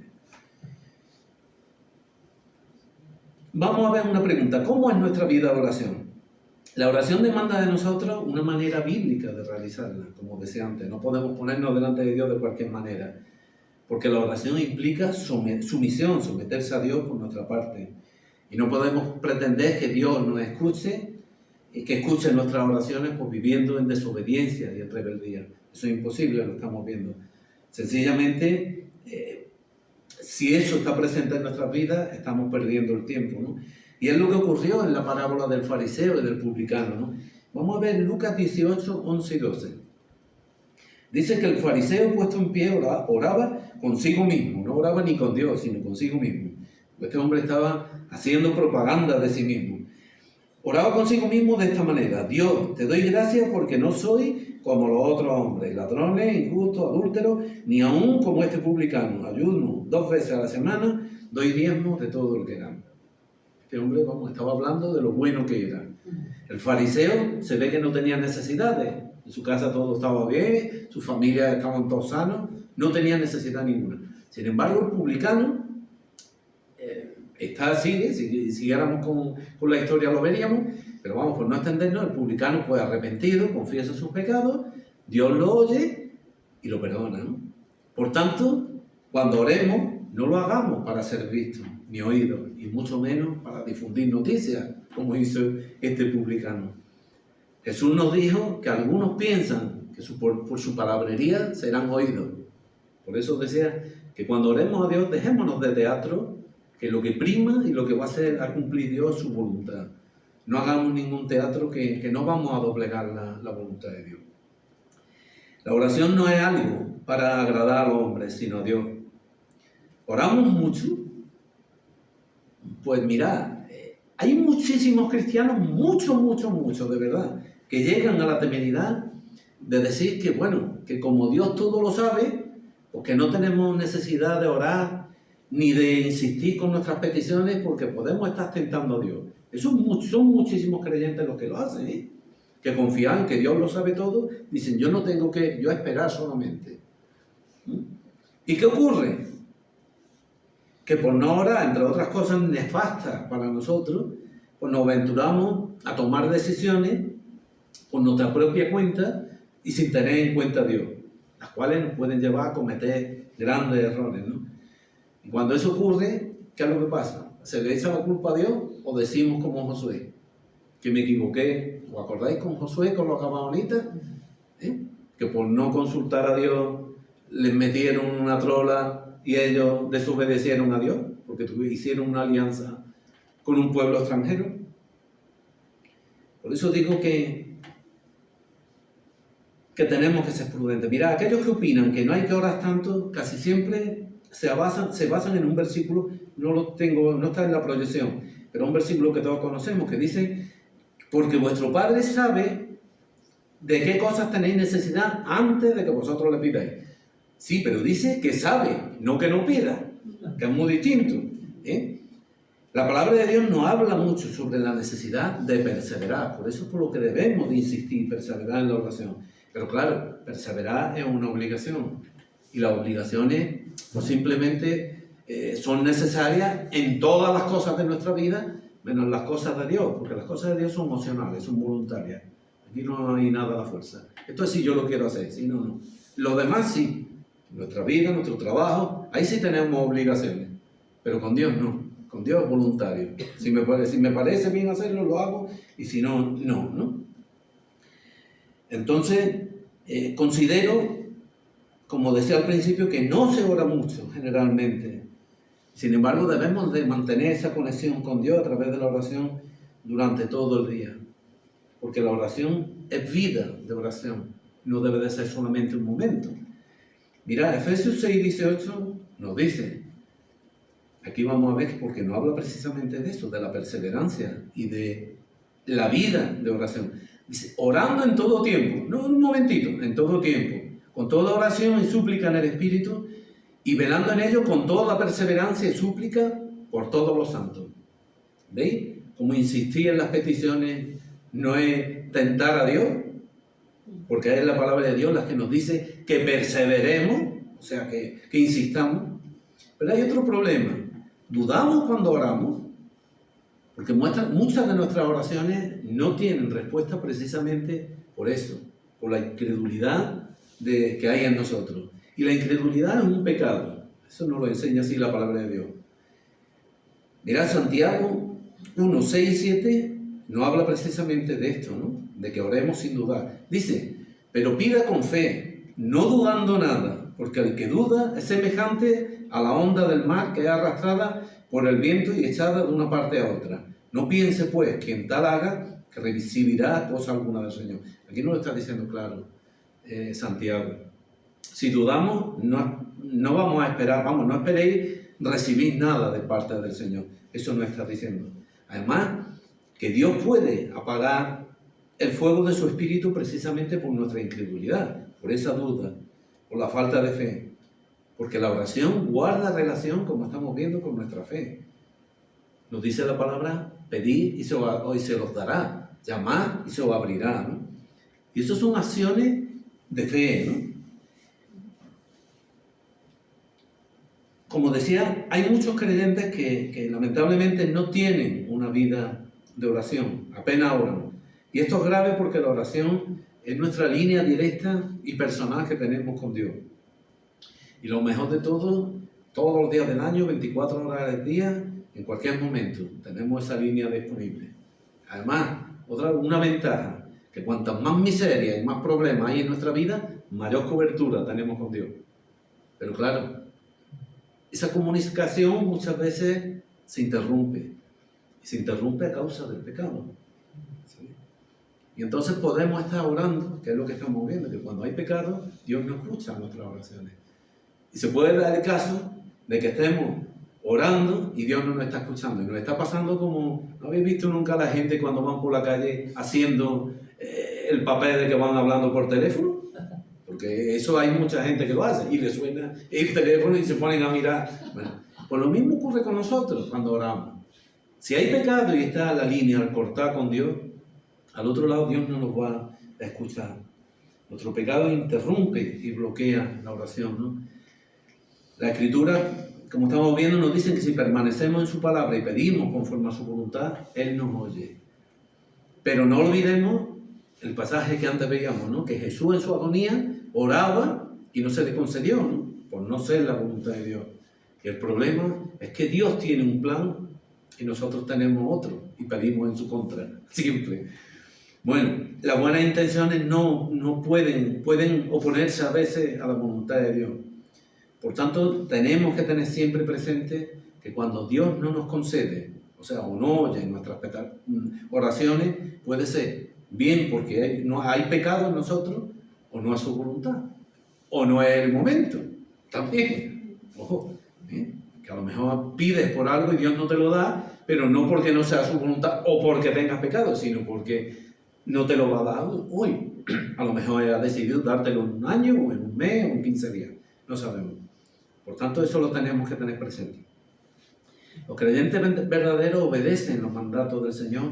Vamos a ver una pregunta. ¿Cómo es nuestra vida de oración? La oración demanda de nosotros una manera bíblica de realizarla, como decía antes. No podemos ponernos delante de Dios de cualquier manera, porque la oración implica sumisión, someterse a Dios por nuestra parte. Y no podemos pretender que Dios nos escuche, que escuche nuestras oraciones, pues viviendo en desobediencia y en rebeldía. Eso es imposible, lo estamos viendo. Sencillamente, si eso está presente en nuestras vidas, estamos perdiendo el tiempo, ¿no? Y es lo que ocurrió en la parábola del fariseo y del publicano, ¿no? Vamos a ver Lucas 18, 11 y 12. Dice que el fariseo, puesto en pie, oraba consigo mismo. No oraba ni con Dios, sino consigo mismo. Este hombre estaba haciendo propaganda de sí mismo. Oraba consigo mismo de esta manera: Dios, te doy gracias porque no soy como los otros hombres, ladrones, injustos, adúlteros, ni aún como este publicano. Ayuno 2 veces a la semana, doy diezmos de todo lo que gano. Este hombre, estaba hablando de lo bueno que era. El fariseo se ve que no tenía necesidades. En su casa todo estaba bien, sus familias estaban todos sanos, no tenía necesidad ninguna. Sin embargo, el publicano sigue, si siguiéramos con la historia lo veríamos, pero vamos, por no extendernos, el publicano, pues arrepentido, confiesa sus pecados, Dios lo oye y lo perdona, ¿no? Por tanto, cuando oremos, no lo hagamos para ser vistos ni oídos, y mucho menos para difundir noticias, como hizo este publicano. Jesús nos dijo que algunos piensan que por su palabrería serán oídos. Por eso decía que cuando oremos a Dios, dejémonos de teatro, que lo que prima y lo que va a hacer a cumplir Dios es su voluntad. No hagamos ningún teatro que no vamos a doblegar la voluntad de Dios. La oración no es algo para agradar a los hombres, sino a Dios. ¿Oramos mucho? Pues mirad, hay muchísimos cristianos, muchos, de verdad, que llegan a la temeridad de decir que, bueno, que como Dios todo lo sabe, pues que no tenemos necesidad de orar ni de insistir con nuestras peticiones porque podemos estar tentando a Dios. Son muchísimos creyentes los que lo hacen, ¿eh? Que confían en que Dios lo sabe todo, dicen, yo no tengo que yo esperar solamente. ¿Y qué ocurre? Que por no orar, entre otras cosas nefastas para nosotros, pues nos aventuramos a tomar decisiones por nuestra propia cuenta y sin tener en cuenta a Dios, las cuales nos pueden llevar a cometer grandes errores, ¿no? Y cuando eso ocurre, ¿qué es lo que pasa? ¿Se le echa la culpa a Dios o decimos como Josué, que me equivoqué? ¿Os acordáis con Josué, con los gabaonitas? Que por no consultar a Dios les metieron una trola y ellos desobedecieron a Dios porque hicieron una alianza con un pueblo extranjero. Por eso digo que tenemos que ser prudentes. Mirad, aquellos que opinan que no hay que orar tanto, casi siempre se basan en un versículo, no está en la proyección, pero un versículo que todos conocemos, que dice, porque vuestro Padre sabe de qué cosas tenéis necesidad antes de que vosotros le pidáis. Sí, pero dice que sabe, no que no pida, que es muy distinto. La palabra de Dios nos habla mucho sobre la necesidad de perseverar, por eso es por lo que debemos de insistir, perseverar en la oración. Pero claro, perseverar es una obligación, y las obligaciones pues simplemente son necesarias en todas las cosas de nuestra vida, menos las cosas de Dios, porque las cosas de Dios son opcionales, son voluntarias. Aquí no hay nada a la fuerza. Esto es si yo lo quiero hacer, si no, no. Lo demás sí, nuestra vida, nuestro trabajo, ahí sí tenemos obligaciones, pero con Dios no. Con Dios es voluntario. Si me parece bien hacerlo, lo hago, y si no, no. Entonces, considero, como decía al principio, que no se ora mucho generalmente. Sin embargo, debemos de mantener esa conexión con Dios a través de la oración durante todo el día. Porque la oración es vida de oración. No debe de ser solamente un momento. Mirad, Efesios 6:18 nos dice, aquí vamos a ver, porque nos habla precisamente de eso, de la perseverancia y de la vida de oración. Dice, orando en todo tiempo, no un momentito, en todo tiempo, con toda oración y súplica en el Espíritu, y velando en ello con toda perseverancia y súplica por todos los santos. ¿Veis? Como insistir en las peticiones no es tentar a Dios, porque es la palabra de Dios la que nos dice que perseveremos, o sea, que insistamos. Pero hay otro problema. Dudamos cuando oramos, porque muchas de nuestras oraciones no tienen respuesta precisamente por eso, por la incredulidad que hay en nosotros. Y la incredulidad es un pecado. Eso nos lo enseña así la palabra de Dios. Mirad, Santiago 1, 6 y 7 nos habla precisamente de esto, ¿no? De que oremos sin dudar. Dice, pero pida con fe, no dudando nada, porque el que duda es semejante a la onda del mar que es arrastrada por el viento y echada de una parte a otra. No piense, pues, quien tal haga, que recibirá cosa alguna del Señor. Aquí nos lo está diciendo claro Santiago. Si dudamos, no vamos a esperar, no esperéis recibir nada de parte del Señor. Eso nos está diciendo. Además, que Dios puede apagar el fuego de su Espíritu precisamente por nuestra incredulidad, por esa duda, por la falta de fe. Porque la oración guarda relación, como estamos viendo, con nuestra fe. Nos dice la palabra, pedid y se os dará, llamad y se os abrirá, ¿no? Y eso son acciones de fe, ¿no? Como decía, hay muchos creyentes que lamentablemente no tienen una vida de oración, apenas oran. Y esto es grave porque la oración es nuestra línea directa y personal que tenemos con Dios. Y lo mejor de todo Todos los días del año, 24 horas al día, en cualquier momento, tenemos esa línea disponible. Además, una ventaja, que cuantas más miseria y más problemas hay en nuestra vida, mayor cobertura tenemos con Dios. Pero claro, esa comunicación muchas veces se interrumpe. Y se interrumpe a causa del pecado. ¿Sí? Y entonces podemos estar orando, que es lo que estamos viendo, que cuando hay pecado, Dios no escucha nuestras oraciones. Y se puede dar el caso de que estemos orando y Dios no nos está escuchando. Y nos está pasando como, ¿no habéis visto nunca a la gente cuando van por la calle haciendo el papel de que van hablando por teléfono? Porque eso hay mucha gente que lo hace y le suena el teléfono y se ponen a mirar. Bueno, pues lo mismo ocurre con nosotros cuando oramos. Si hay pecado y está la línea al cortar con Dios, al otro lado Dios no nos va a escuchar. Nuestro pecado interrumpe y bloquea la oración, ¿no? La Escritura, como estamos viendo, nos dice que si permanecemos en su palabra y pedimos conforme a su voluntad, Él nos oye. Pero no olvidemos el pasaje que antes veíamos, ¿no? Que Jesús en su agonía oraba y no se le concedió, ¿no? Por no ser la voluntad de Dios. Y el problema es que Dios tiene un plan y nosotros tenemos otro y pedimos en su contra, siempre. Bueno, las buenas intenciones no pueden oponerse a veces a la voluntad de Dios. Por tanto, tenemos que tener siempre presente que cuando Dios no nos concede, o sea, o no oye nuestras oraciones, puede ser bien porque no hay pecado en nosotros, o no es su voluntad, o no es el momento, también. Ojo, que a lo mejor pides por algo y Dios no te lo da, pero no porque no sea su voluntad o porque tengas pecado, sino porque no te lo va a dar hoy. A lo mejor ha decidido dártelo en un año, o en un mes, o en 15 días, no sabemos. Por tanto, eso lo tenemos que tener presente. Los creyentes verdaderos obedecen los mandatos del Señor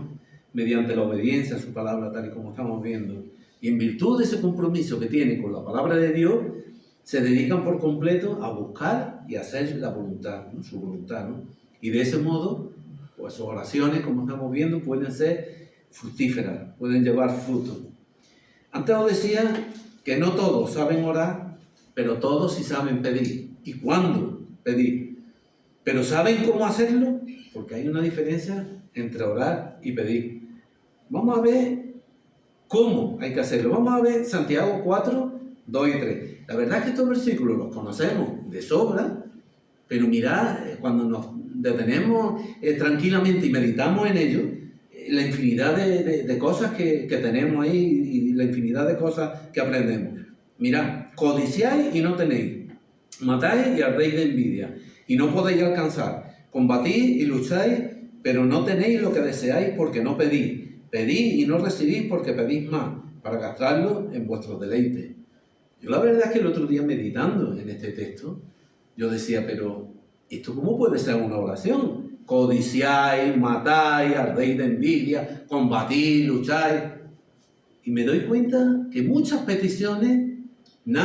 mediante la obediencia a su palabra, tal y como estamos viendo. Y en virtud de ese compromiso que tienen con la palabra de Dios, se dedican por completo a buscar y hacer la voluntad, ¿no? Su voluntad, ¿no? Y de ese modo, pues sus oraciones, como estamos viendo, pueden ser fructíferas, pueden llevar fruto. Antes os decía que no todos saben orar, pero todos sí saben pedir. ¿Y cuándo pedir? ¿Pero saben cómo hacerlo? Porque hay una diferencia entre orar y pedir. Vamos a ver cómo hay que hacerlo. Vamos a ver Santiago 4, 2 y 3. La verdad es que estos versículos los conocemos de sobra, pero mirad, cuando nos detenemos tranquilamente y meditamos en ellos, la infinidad de cosas que tenemos ahí y la infinidad de cosas que aprendemos. Mirad, codiciáis y no tenéis. Matáis y ardéis de envidia, y no podéis alcanzar. Combatís y lucháis, pero no tenéis lo que deseáis porque no pedís. Pedís y no recibís porque pedís más, para gastarlo en vuestros deleites. Yo la verdad es que el otro día meditando en este texto, yo decía, pero ¿esto cómo puede ser una oración? Codiciáis, matáis, ardéis de envidia, combatís, lucháis. Y me doy cuenta que muchas peticiones no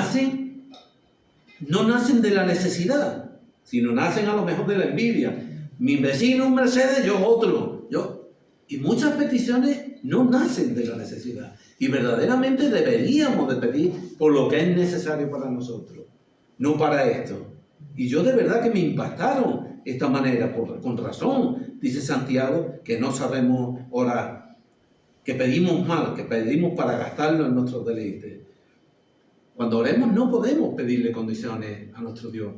nacen de la necesidad, sino nacen a lo mejor de la envidia. Mi vecino un Mercedes, yo otro. Y muchas peticiones no nacen de la necesidad. Y verdaderamente deberíamos de pedir por lo que es necesario para nosotros, no para esto. Y yo de verdad que me impactaron esta manera, con razón, dice Santiago, que no sabemos orar, que pedimos mal, que pedimos para gastarlo en nuestros deleites. Cuando oremos no podemos pedirle condiciones a nuestro Dios.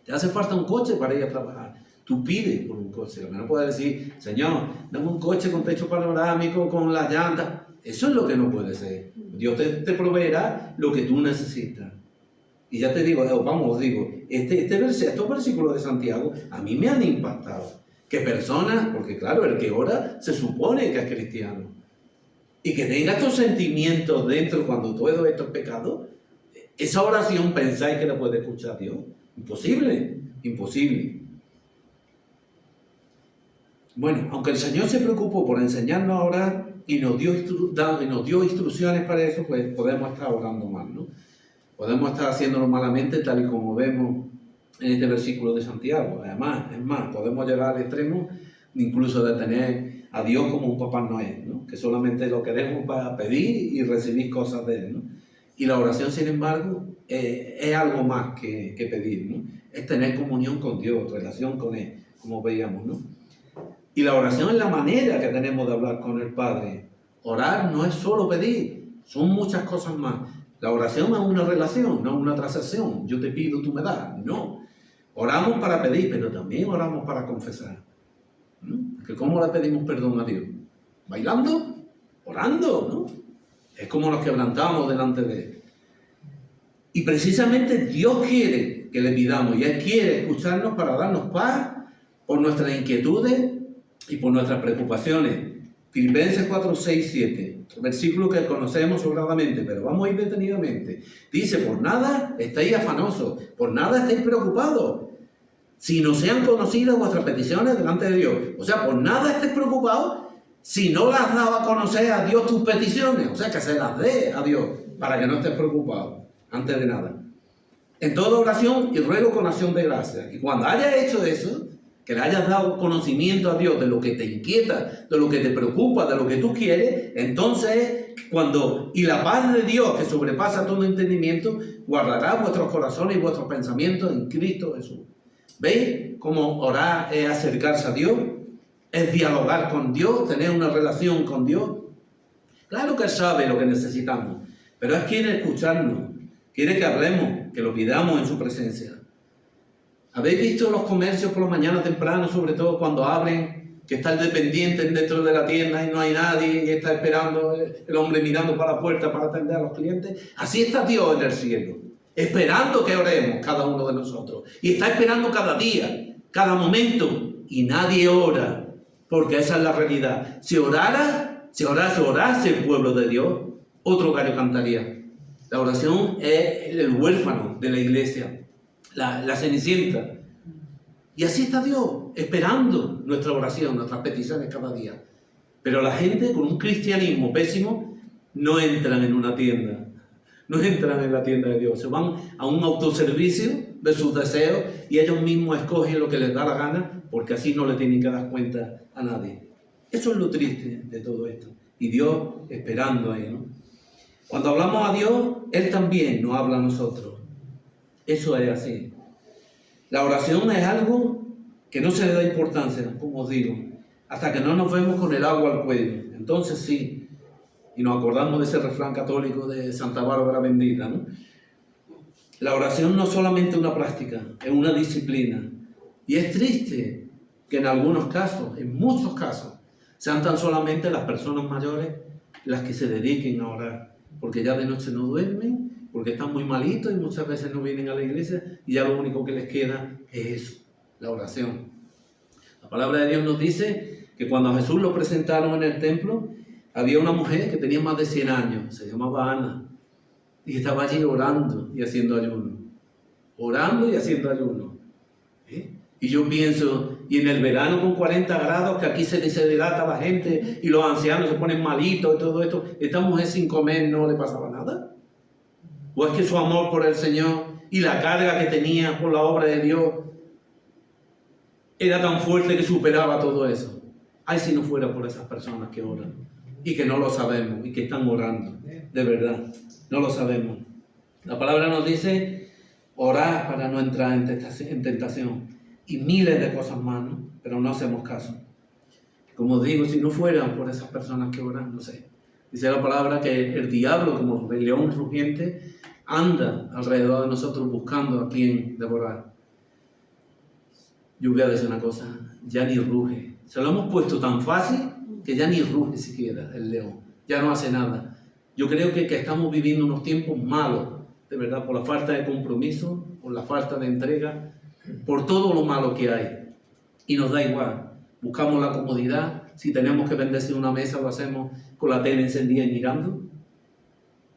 Te hace falta un coche para ir a trabajar. Tú pides por un coche. Lo que no puedes decir, Señor, dame un coche con techo panorámico, con las llantas. Eso es lo que no puede ser. Dios te proveerá lo que tú necesitas. Y ya te digo, estos versículos de Santiago a mí me han impactado. Que personas, porque claro, el que ora se supone que es cristiano. Y que tenga estos sentimientos dentro cuando todo esto es pecado, esa oración pensáis que la puede escuchar Dios. Imposible, imposible. Bueno, aunque el Señor se preocupó por enseñarnos a orar y nos dio instrucciones para eso, pues podemos estar orando mal, ¿no? Podemos estar haciéndolo malamente, tal y como vemos en este versículo de Santiago. Además, podemos llegar al extremo incluso de tener a Dios como un Papá Noel, ¿no? Que solamente lo queremos para pedir y recibir cosas de Él, ¿no? Y la oración, sin embargo, es algo más que pedir, ¿no? es tener comunión con Dios, relación con Él, como veíamos, ¿no? Y la oración es la manera que tenemos de hablar con el Padre. Orar no es solo pedir, son muchas cosas más. La oración es una relación, no una transacción. Yo te pido, tú me das. No. Oramos para pedir, pero también oramos para confesar. Porque ¿cómo le pedimos perdón a Dios? ¿Bailando? ¿Orando? ¿No? Es como nos quebrantamos delante de Él. Y precisamente Dios quiere que le pidamos, y Él quiere escucharnos para darnos paz por nuestras inquietudes y por nuestras preocupaciones. Filipenses 4, 6, 7, versículo que conocemos sobradamente, pero vamos a ir detenidamente. Dice, por nada estáis afanosos, por nada estáis preocupados, si no sean conocidas vuestras peticiones delante de Dios. O sea, por nada estéis preocupados si no las has dado a conocer a Dios tus peticiones. O sea, que se las dé a Dios para que no estés preocupado antes de nada. En toda oración y ruego con acción de gracias. Y cuando hayas hecho eso, que le hayas dado conocimiento a Dios de lo que te inquieta, de lo que te preocupa, de lo que tú quieres, entonces y la paz de Dios que sobrepasa todo entendimiento, guardará vuestros corazones y vuestros pensamientos en Cristo Jesús. ¿Veis cómo orar es acercarse a Dios? Es dialogar con Dios, tener una relación con Dios. Claro que Él sabe lo que necesitamos, pero Él quiere escucharnos, quiere que hablemos, que lo pidamos en su presencia. ¿Habéis visto los comercios por la mañana temprano, sobre todo cuando abren, que está el dependiente dentro de la tienda y no hay nadie y está esperando el hombre mirando para la puerta para atender a los clientes? Así está Dios en el cielo, esperando que oremos cada uno de nosotros. Y está esperando cada día, cada momento, y nadie ora, porque esa es la realidad. Si orase el pueblo de Dios, otro gallo cantaría. La oración es el huérfano de la iglesia, la cenicienta. Y así está Dios, esperando nuestra oración, nuestras peticiones cada día. Pero la gente con un cristianismo pésimo no entran en una tienda, no entran en la tienda de Dios. Se van a un autoservicio de sus deseos y ellos mismos escogen lo que les da la gana, porque así no le tienen que dar cuenta a nadie. Eso es lo triste de todo esto. Y Dios esperando ahí, ¿no? Cuando hablamos a Dios, Él también nos habla a nosotros. Eso es así. La oración es algo que no se le da importancia, como os digo, hasta que no nos vemos con el agua al cuello. Entonces sí, y nos acordamos de ese refrán católico de Santa Bárbara Bendita, ¿no? La oración no es solamente una práctica, es una disciplina. Y es triste que en algunos casos, en muchos casos, sean tan solamente las personas mayores las que se dediquen a orar, porque ya de noche no duermen, porque están muy malitos y muchas veces no vienen a la iglesia y ya lo único que les queda es eso, la oración. La palabra de Dios nos dice que cuando a Jesús lo presentaron en el templo, había una mujer que tenía más de 100 años, se llamaba Ana, y estaba allí orando y haciendo ayuno. Orando y haciendo ayuno. Y yo pienso, y en el verano con 40 grados, que aquí se deshidrata la gente y los ancianos se ponen malitos y todo esto, ¿esta mujer sin comer no le pasaba nada? ¿O es que su amor por el Señor y la carga que tenía por la obra de Dios era tan fuerte que superaba todo eso? Ay, si no fuera por esas personas que oran y que no lo sabemos y que están orando, de verdad, no lo sabemos. La palabra nos dice orar para no entrar en tentación y miles de cosas más, ¿no? Pero no hacemos caso. Como os digo, si no fueran por esas personas que oran, no sé. Dice la palabra que el diablo, como el león rugiente, anda alrededor de nosotros buscando a quien devorar. Yo voy a decir una cosa, ya ni ruge. Se lo hemos puesto tan fácil que ya ni ruge siquiera el león. Ya no hace nada. Yo creo que estamos viviendo unos tiempos malos, de verdad, por la falta de compromiso, por la falta de entrega, por todo lo malo que hay. Y nos da igual. Buscamos la comodidad. Si tenemos que bendecir una mesa, lo hacemos con la tele encendida y mirando.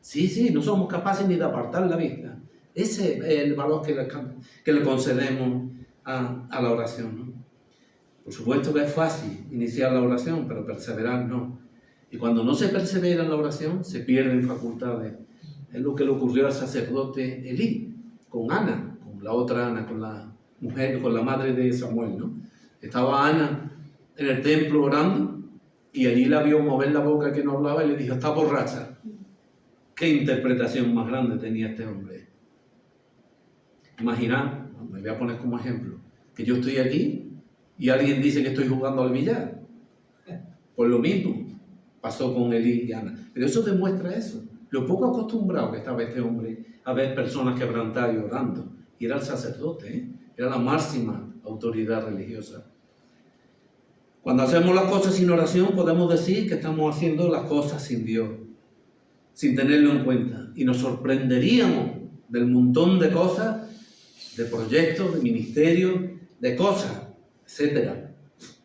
Sí, no somos capaces ni de apartar la vista. Ese es el valor que le concedemos a la oración, ¿no? Por supuesto que es fácil iniciar la oración, pero perseverar no. Y cuando no se persevera en la oración, se pierden facultades. Es lo que le ocurrió al sacerdote Elí, con Ana, con la otra Ana, con la mujer, con la madre de Samuel, ¿no? Estaba Ana en el templo orando y Elí la vio mover la boca que no hablaba y le dijo, está borracha. ¿Qué interpretación más grande tenía este hombre? Imaginad Me voy a poner como ejemplo, que yo estoy aquí y alguien dice que estoy jugando al billar. Pues lo mismo pasó con Elí y Ana. Pero eso demuestra eso, lo poco acostumbrado que estaba este hombre a ver personas quebrantadas y orando. Y era el sacerdote, ¿eh? Era la máxima autoridad religiosa. Cuando hacemos las cosas sin oración, podemos decir que estamos haciendo las cosas sin Dios, sin tenerlo en cuenta. Y nos sorprenderíamos del montón de cosas, de proyectos, de ministerios, de cosas, etcétera.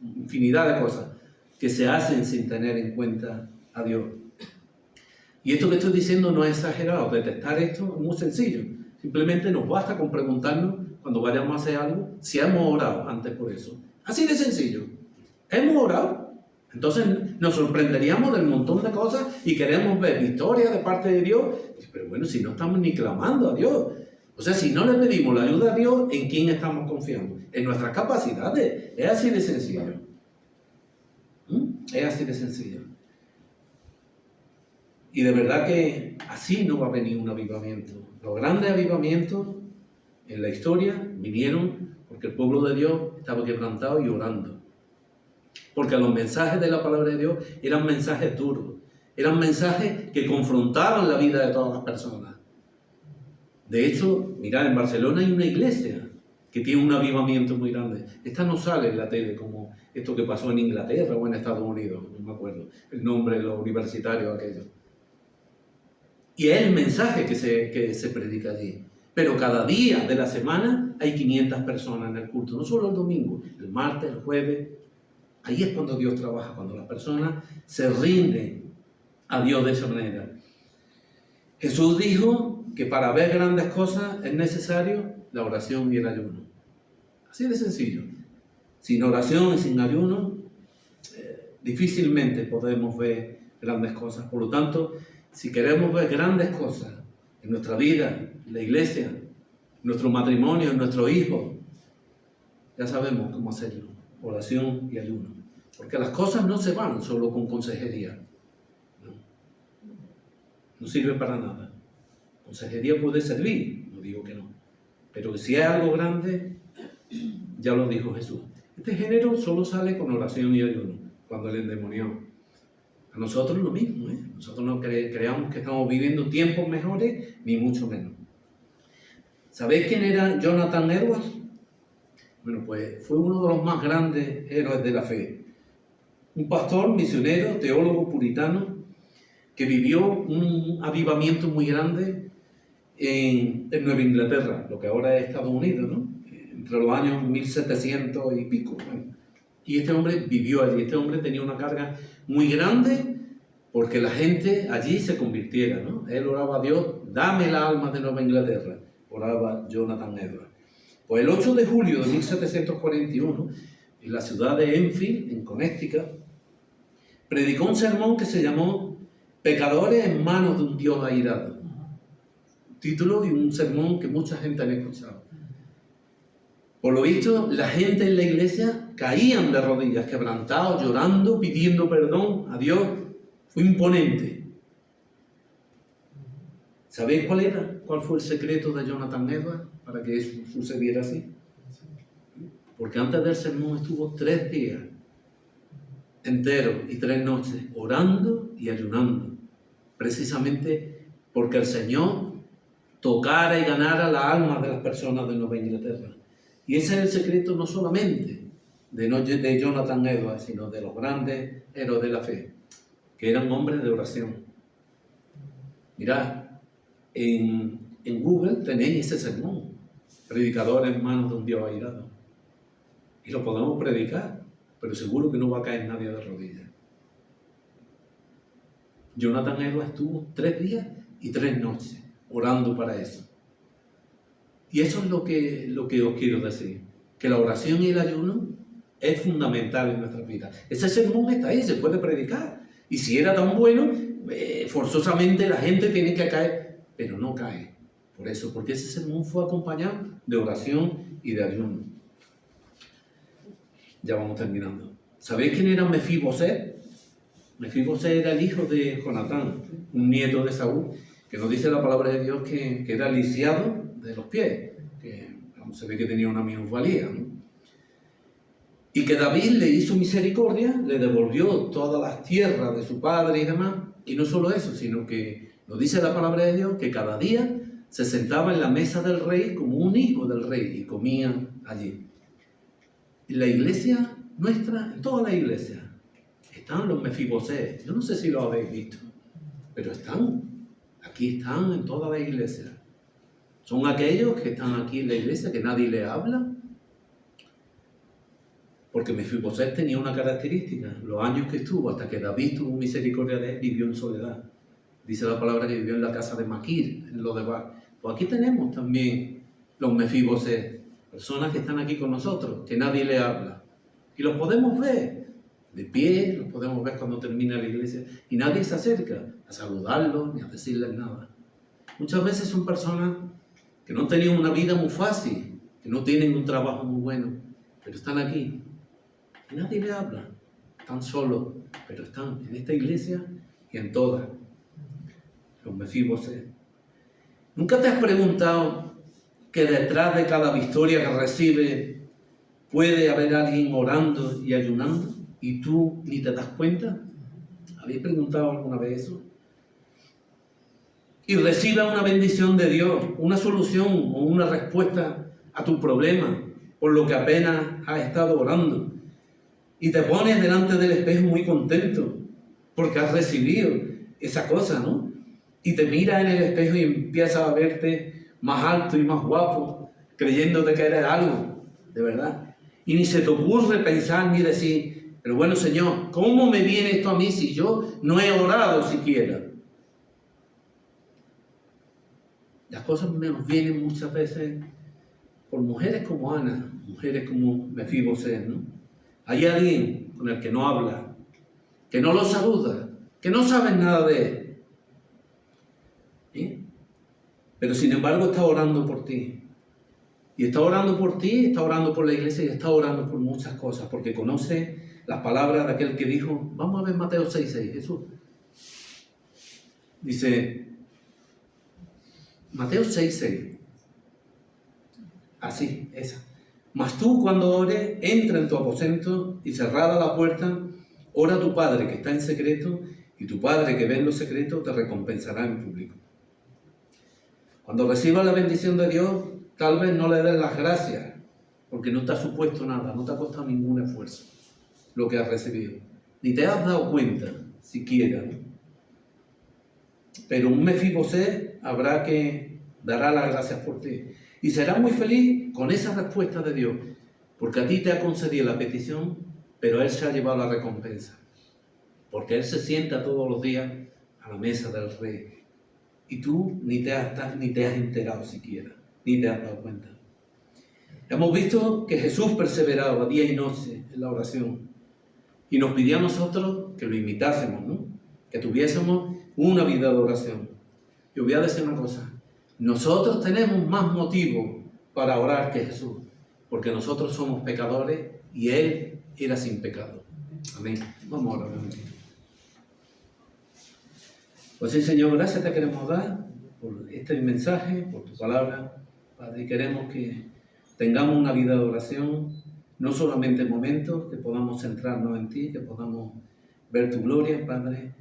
Infinidad de cosas que se hacen sin tener en cuenta a Dios. Y esto que estoy diciendo no es exagerado. Detectar esto es muy sencillo. Simplemente nos basta con preguntarnos cuando vayamos a hacer algo si hemos orado antes por eso. Así de sencillo. ¿Hemos orado? Entonces nos sorprenderíamos del montón de cosas y queremos ver victorias de parte de Dios. Pero bueno, si no estamos ni clamando a Dios. O sea, si no le pedimos la ayuda a Dios, ¿en quién estamos confiando? En nuestras capacidades. Es así de sencillo. Es así de sencillo. Y de verdad que así no va a venir un avivamiento. Los grandes avivamientos en la historia vinieron porque el pueblo de Dios estaba quebrantado y orando. Porque los mensajes de la palabra de Dios eran mensajes duros. Eran mensajes que confrontaban la vida de todas las personas. De hecho, mirad, en Barcelona hay una iglesia que tiene un avivamiento muy grande. Esta no sale en la tele como esto que pasó en Inglaterra o en Estados Unidos, no me acuerdo el nombre de los universitarios aquellos. Y es el mensaje que se predica allí. Pero cada día de la semana hay 500 personas en el culto, no solo el domingo, el martes, el jueves. Ahí es cuando Dios trabaja, cuando las personas se rinden a Dios de esa manera. Jesús dijo que para ver grandes cosas es necesario la oración y el ayuno. Así de sencillo. Sin oración y sin ayuno, difícilmente podemos ver grandes cosas. Por lo tanto, si queremos ver grandes cosas en nuestra vida, en la iglesia, en nuestro matrimonio, en nuestros hijos, ya sabemos cómo hacerlo. Oración y ayuno. Porque las cosas no se van solo con consejería. No sirve para nada. Consejería puede servir, no digo que no. Pero si hay algo grande, ya lo dijo Jesús. Este género solo sale con oración y ayuno, cuando el endemonió. A nosotros lo mismo, ¿eh? Nosotros no creamos que estamos viviendo tiempos mejores, ni mucho menos. ¿Sabéis quién era Jonathan Edwards? Bueno, pues fue uno de los más grandes héroes de la fe. Un pastor, misionero, teólogo puritano, que vivió un avivamiento muy grande en Nueva Inglaterra, lo que ahora es Estados Unidos, ¿no? Entre los años 1700 y pico. Bueno, y este hombre vivió allí. Este hombre tenía una carga muy grande porque la gente allí se convirtiera, ¿no? Él oraba a Dios, dame la alma de Nueva Inglaterra, oraba Jonathan Edwards. Pues el 8 de julio de 1741, en la ciudad de Enfield, en Connecticut, predicó un sermón que se llamó Pecadores en manos de un Dios airado. Título y un sermón que mucha gente ha escuchado. Por lo visto, la gente en la iglesia caían de rodillas, quebrantados, llorando, pidiendo perdón a Dios. Fue imponente. ¿Sabéis cuál fue el secreto de Jonathan Edwards para que eso sucediera así? Porque antes del sermón estuvo 3 días enteros y 3 noches orando y ayunando, precisamente porque el Señor tocara y ganara la alma de las personas de Nueva Inglaterra. Y ese es el secreto no solamente de Jonathan Edwards, sino de los grandes héroes de la fe, que eran hombres de oración. Mirad, en Google tenéis ese sermón, predicador en manos de un Dios airado. Y lo podemos predicar, pero seguro que no va a caer nadie de rodillas. Jonathan Edwards estuvo 3 días y 3 noches orando para eso. Y eso es lo que os quiero decir, que la oración y el ayuno es fundamental en nuestra vida. Ese sermón está ahí, se puede predicar. Y si era tan bueno, forzosamente la gente tiene que caer, pero no cae. Por eso, porque ese sermón fue acompañado de oración y de ayuno. Ya vamos terminando. ¿Sabéis quién era Mefiboset? Mefiboset era el hijo de Jonatán, un nieto de Saúl, que nos dice la palabra de Dios que era lisiado de los pies, que era un se ve que tenía una minusvalía, ¿no? Y que David le hizo misericordia, le devolvió todas las tierras de su padre y demás. Y no solo eso, sino que nos dice la palabra de Dios que cada día se sentaba en la mesa del rey como un hijo del rey y comía allí. En la iglesia nuestra, en toda la iglesia, están los Mefibosé. Yo no sé si lo habéis visto, pero están. Aquí están en toda la iglesia. Son aquellos que están aquí en la iglesia, que nadie le habla. Porque Mefibosé tenía una característica. Los años que estuvo, hasta que David tuvo misericordia de él, vivió en soledad. Dice la palabra que vivió en la casa de Maquir, en Lodebar. Pues aquí tenemos también los Mefibosé, personas que están aquí con nosotros, que nadie le habla. Y los podemos ver de pie, los podemos ver cuando termina la iglesia, y nadie se acerca a saludarlos ni a decirles nada. Muchas veces son personas que no han tenido una vida muy fácil, que no tienen un trabajo muy bueno, pero están aquí. Y nadie le habla, están solos, pero están en esta iglesia y en todas. Los Mefibosé. ¿Nunca te has preguntado que detrás de cada victoria que recibe puede haber alguien orando y ayunando y tú ni te das cuenta? ¿Habéis preguntado alguna vez eso? Y recibes una bendición de Dios, una solución o una respuesta a tu problema por lo que apenas has estado orando. Y te pones delante del espejo muy contento porque has recibido esa cosa, ¿no? Y te miras en el espejo y empiezas a verte más alto y más guapo, creyéndote que eres algo, de verdad. Y ni se te ocurre pensar ni decir, pero bueno, Señor, ¿cómo me viene esto a mí si yo no he orado siquiera? Las cosas nos vienen muchas veces por mujeres como Ana, mujeres como Mefibosé, ¿no? Hay alguien con el que no habla, que no lo saluda, que no sabes nada de él. ¿Sí? Pero sin embargo está orando por ti. Y está orando por ti, está orando por la iglesia y está orando por muchas cosas, porque conoce las palabras de aquel que dijo, vamos a ver Mateo 6:6, Jesús. Dice, Mateo 6:6. Así, esa. Mas tú cuando ores, entra en tu aposento y cerrada la puerta, ora a tu Padre que está en secreto, y tu Padre que ve en lo secreto te recompensará en público. Cuando recibas la bendición de Dios, tal vez no le des las gracias, porque no te ha supuesto nada, no te ha costado ningún esfuerzo lo que has recibido. Ni te has dado cuenta, siquiera, ¿no? Pero un Mefibosé habrá que dará las gracias por ti. Y será muy feliz con esa respuesta de Dios, porque a ti te ha concedido la petición, pero Él se ha llevado la recompensa. Porque Él se sienta todos los días a la mesa del rey. Y tú ni te has enterado siquiera, ni te has dado cuenta. Hemos visto que Jesús perseveraba día y noche en la oración. Y nos pidió a nosotros que lo imitásemos, ¿no? Que tuviésemos una vida de oración. Y os voy a decir una cosa. Nosotros tenemos más motivo para orar que Jesús, porque nosotros somos pecadores y Él era sin pecado. Amén. Vamos a orar un momentito. Pues sí, Señor, gracias te queremos dar por este mensaje, por tu palabra, Padre, y queremos que tengamos una vida de oración, no solamente en momentos, que podamos centrarnos en ti, que podamos ver tu gloria, Padre,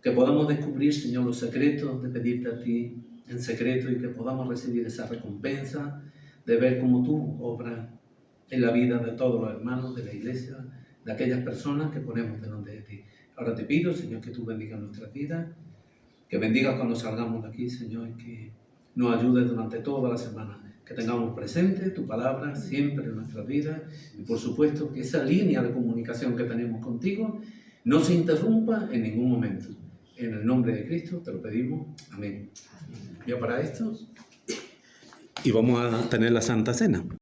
que podamos descubrir, Señor, los secretos de pedirte a ti en secreto y que podamos recibir esa recompensa de ver cómo tú obras en la vida de todos los hermanos de la iglesia, de aquellas personas que ponemos delante de ti. Ahora te pido, Señor, que tú bendigas nuestras vidas, que bendigas cuando salgamos de aquí, Señor, y que nos ayudes durante toda la semana, que tengamos presente tu palabra siempre en nuestras vidas y por supuesto que esa línea de comunicación que tenemos contigo no se interrumpa en ningún momento. En el nombre de Cristo te lo pedimos. Amén. Ya para esto. Y vamos a tener la Santa Cena.